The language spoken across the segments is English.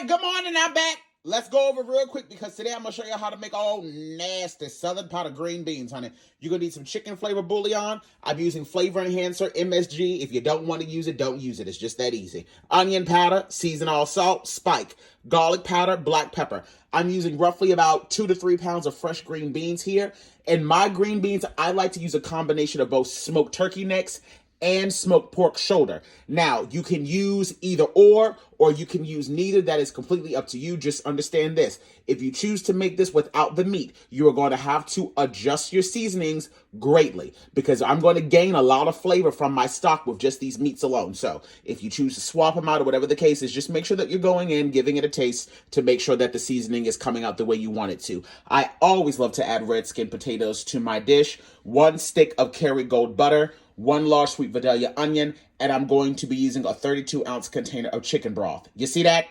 right, good morning, I'm back. Let's go over real quick because today I'm going to show you how to make all nasty southern pot of green beans, honey. You're going to need some chicken flavor bouillon. I'm using Flavor Enhancer, MSG. If you don't want to use it, don't use it. It's just that easy. Onion powder, season all salt, spike. Garlic powder, black pepper. I'm using roughly about 2 to 3 pounds of fresh green beans here. And my green beans, I like to use a combination of both smoked turkey necks and smoked pork shoulder. Now, you can use either or you can use neither. That is completely up to you. Just understand this. If you choose to make this without the meat, you are going to have to adjust your seasonings greatly because I'm going to gain a lot of flavor from my stock with just these meats alone. So if you choose to swap them out or whatever the case is, just make sure that you're going in, giving it a taste to make sure that the seasoning is coming out the way you want it to. I always love to add red skin potatoes to my dish. 1 stick of Kerrygold butter, 1 large sweet Vidalia onion, and I'm going to be using a 32-ounce container of chicken broth. You see that?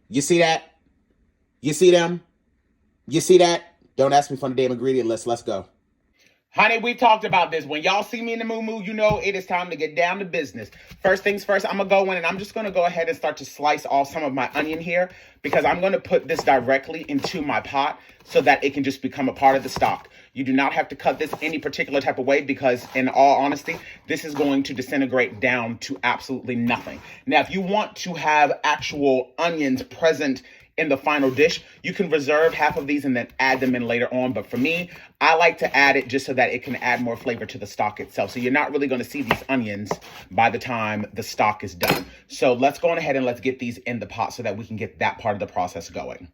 You see that? You see them? You see that? Don't ask me for the damn ingredient list. Let's go. Honey, we've talked about this. When y'all see me in the moo-moo, you know it is time to get down to business. First things first, I'm going to go in and I'm just going to go ahead and start to slice off some of my onion here because I'm going to put this directly into my pot so that it can just become a part of the stock. You do not have to cut this any particular type of way because, in all honesty, this is going to disintegrate down to absolutely nothing. Now, if you want to have actual onions present in the final dish, you can reserve half of these and then add them in later on. But for me, I like to add it just so that it can add more flavor to the stock itself. So you're not really going to see these onions by the time the stock is done. So let's go on ahead and let's get these in the pot so that we can get that part of the process going.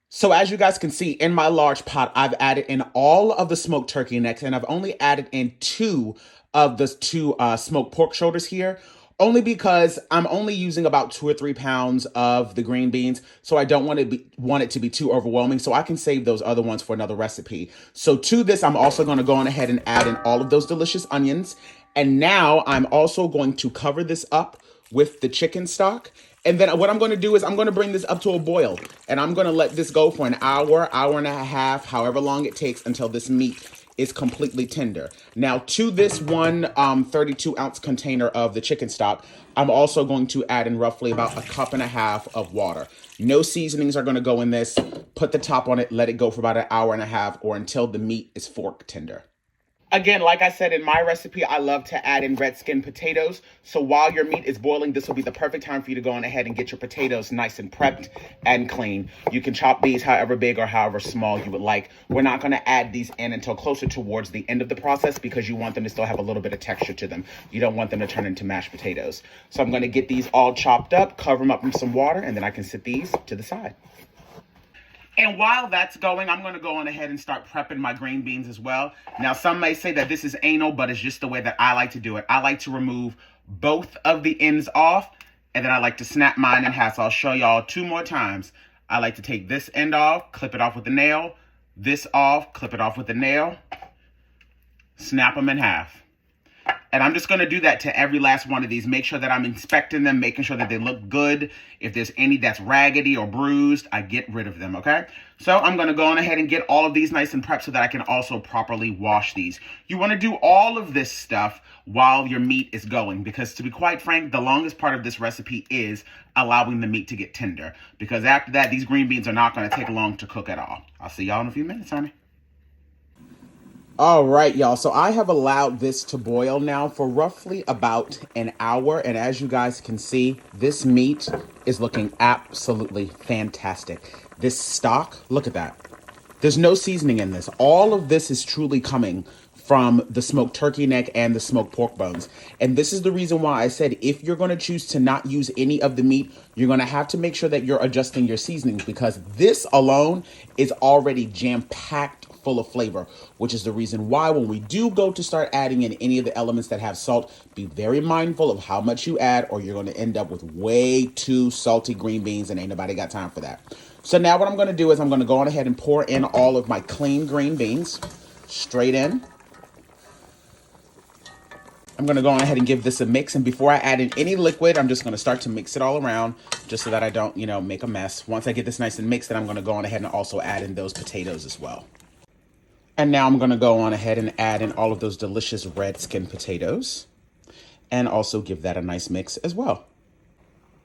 So as you guys can see in my large pot, I've added in all of the smoked turkey necks and I've only added in 2 of the smoked pork shoulders here. Only because I'm only using about 2 or 3 pounds of the green beans, so I don't want it to be too overwhelming, so I can save those other ones for another recipe. So to this, I'm also going to go on ahead and add in all of those delicious onions. And now I'm also going to cover this up with the chicken stock. And then what I'm going to do is I'm going to bring this up to a boil. And I'm going to let this go for an hour, hour and a half, however long it takes until this meat is completely tender. Now, to this one 32-ounce container of the chicken stock, I'm also going to add in roughly about 1.5 cups of water. No seasonings are going to go in this. Put the top on it, let it go for about an hour and a half or until the meat is fork tender. Again, like I said in my recipe, I love to add in red skin potatoes. So while your meat is boiling, this will be the perfect time for you to go on ahead and get your potatoes nice and prepped and clean. You can chop these however big or however small you would like. We're not going to add these in until closer towards the end of the process because you want them to still have a little bit of texture to them. You don't want them to turn into mashed potatoes. So I'm going to get these all chopped up, cover them up in some water, and then I can set these to the side. And while that's going, I'm going to go on ahead and start prepping my green beans as well. Now, some may say that this is anal, but it's just the way that I like to do it. I like to remove both of the ends off, and then I like to snap mine in half. So I'll show y'all 2 more times. I like to take this end off, clip it off with a nail, this off, clip it off with a nail, snap them in half. And I'm just going to do that to every last one of these. Make sure that I'm inspecting them, making sure that they look good. If there's any that's raggedy or bruised, I get rid of them, okay? So I'm going to go on ahead and get all of these nice and prepped so that I can also properly wash these. You want to do all of this stuff while your meat is going because, to be quite frank, the longest part of this recipe is allowing the meat to get tender. Because after that, these green beans are not going to take long to cook at all. I'll see y'all in a few minutes, honey. All right, y'all. So I have allowed this to boil now for roughly about an hour. And as you guys can see, this meat is looking absolutely fantastic. This stock, look at that. There's no seasoning in this. All of this is truly coming from the smoked turkey neck and the smoked pork bones. And this is the reason why I said if you're going to choose to not use any of the meat, you're going to have to make sure that you're adjusting your seasonings because this alone is already jam-packed full of flavor, which is the reason why when we do go to start adding in any of the elements that have salt, be very mindful of how much you add or you're going to end up with way too salty green beans and ain't nobody got time for that. So now what I'm going to do is I'm going to go on ahead and pour in all of my clean green beans straight in. I'm going to go on ahead and give this a mix. And before I add in any liquid, I'm just going to start to mix it all around just so that I don't, make a mess. Once I get this nice and mixed, then I'm going to go on ahead and also add in those potatoes as well. And now I'm going to go on ahead and add in all of those delicious red skin potatoes and also give that a nice mix as well.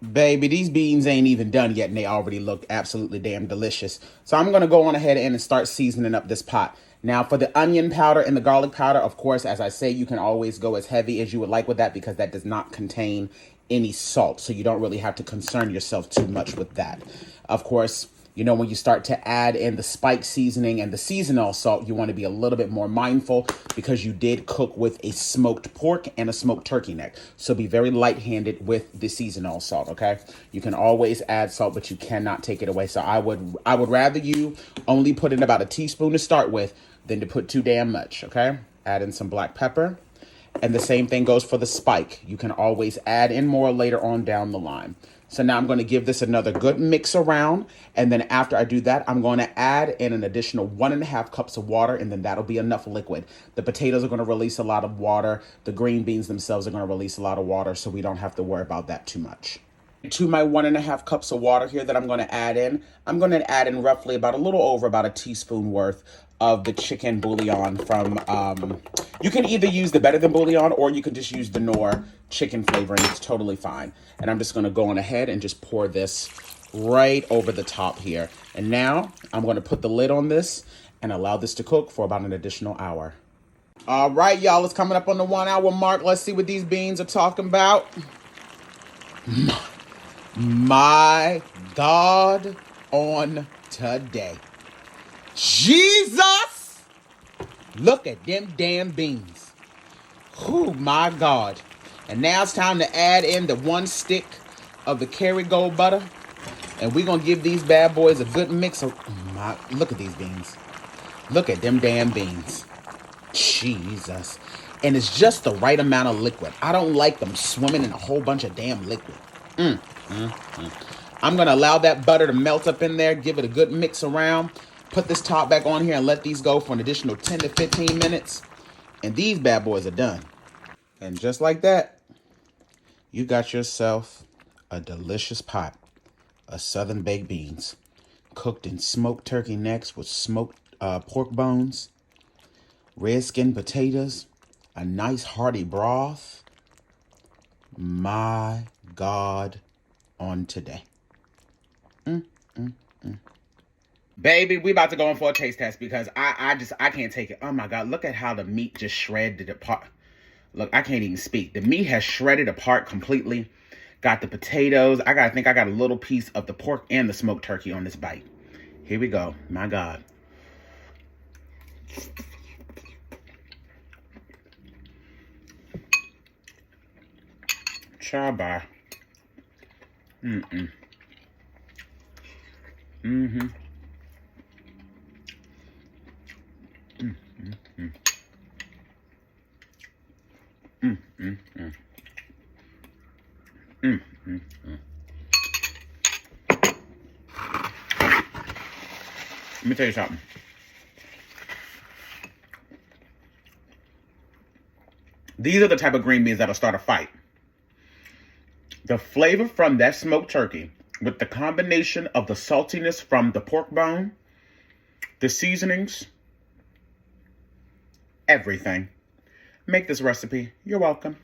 Baby, these beans ain't even done yet and they already look absolutely damn delicious. So I'm going to go on ahead and start seasoning up this pot. Now for the onion powder and the garlic powder, of course, as I say, you can always go as heavy as you would like with that because that does not contain any salt. So you don't really have to concern yourself too much with that. Of course, you know, when you start to add in the spice seasoning and the seasonal salt, you want to be a little bit more mindful because you did cook with a smoked pork and a smoked turkey neck. So be very light-handed with the seasonal salt, okay? You can always add salt, but you cannot take it away. So I would rather you only put in about a teaspoon to start with than to put too damn much, okay? Add in some black pepper. And the same thing goes for the spike. You can always add in more later on down the line. So now I'm going to give this another good mix around. And then after I do that, I'm going to add in an additional 1.5 cups of water. And then that'll be enough liquid. The potatoes are going to release a lot of water. The green beans themselves are going to release a lot of water. So we don't have to worry about that too much. To my 1.5 cups of water here that I'm going to add in, I'm going to add in roughly about a little over about a teaspoon worth of the chicken bouillon from, you can either use the Better Than bouillon or you can just use the Knorr chicken flavoring. It's totally fine. And I'm just going to go on ahead and just pour this right over the top here. And now I'm going to put the lid on this and allow this to cook for about an additional hour. All right, y'all, it's coming up on the 1 hour mark. Let's see what these beans are talking about. My God on today. Jesus! Look at them damn beans. Oh my God. And now it's time to add in the 1 stick of the Kerrygold butter. And we're going to give these bad boys a good mix of... look at these beans. Look at them damn beans. Jesus. And it's just the right amount of liquid. I don't like them swimming in a whole bunch of damn liquid. I'm going to allow that butter to melt up in there. Give it a good mix around. Put this top back on here and let these go for an additional 10 to 15 minutes. And these bad boys are done. And just like that, you got yourself a delicious pot of Southern baked beans. Cooked in smoked turkey necks with smoked pork bones. Red skinned potatoes. A nice hearty broth. My God on today. Baby, we about to go in for a taste test because I can't take it. Oh my God, look at how the meat just shredded apart. Look, I can't even speak. The meat has shredded apart completely. Got the potatoes. I think I got a little piece of the pork and the smoked turkey on this bite. Here we go. My God. Chaba. Mm-mm. Mm-hmm. Mm-mm-mm. Mm-mm-mm. Mm-mm-mm. Let me tell you something. These are the type of green beans that'll start a fight. The flavor from that smoked turkey with the combination of the saltiness from the pork bone, the seasonings, everything. Make this recipe. You're welcome.